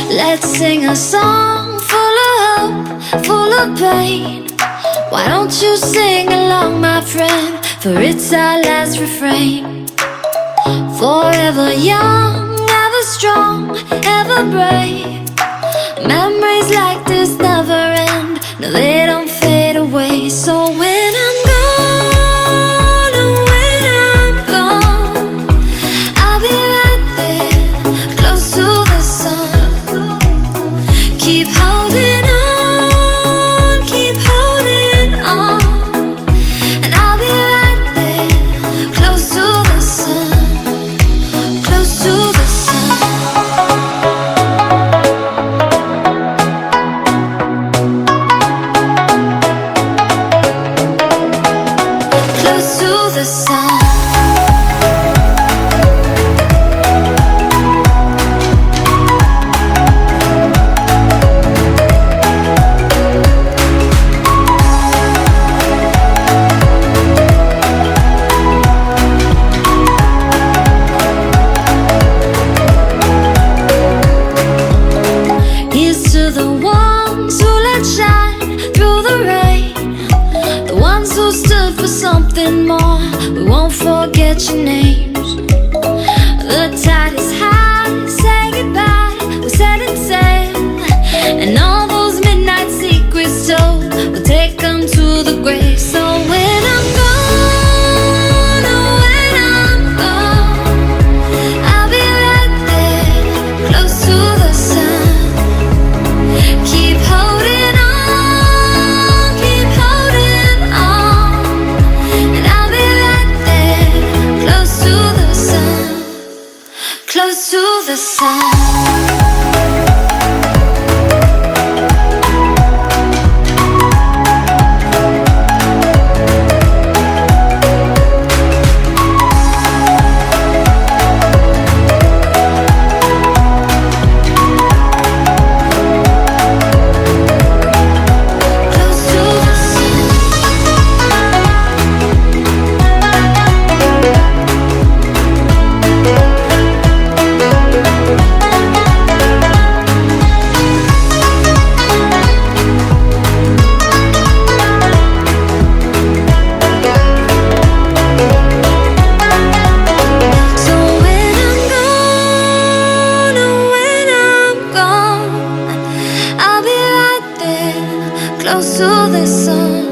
Let's sing a song full of hope, full of pain. Why don't you sing along, my friend? For it's our last refrain. Forever young, ever strong, ever brave. Memories like this never end. No, they don't fade away. So when I'm gone, oh, when I'm gone, I'll be right there, close to the sun. Keep holding on, keep holding on, and I'll be right there, close to the sun, close to the sun. Close to the sun. Here's to the ones who let shine through the rain, the ones who stood for something more. We won't forget your names. The tide is high, say goodbye, we're setting sail, and all those midnight secrets told, we'll take them to the grave. So when I'm gone, oh, when I'm gone, I'll be right there, close to the sun. Keep holding on, keep holding on, and I'll be right there, close to the sun, close to the sun. Close to the sun.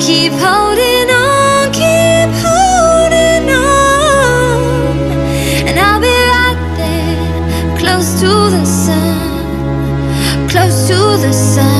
Keep holding on, keep holding on, and I'll be right there, close to the sun, close to the sun.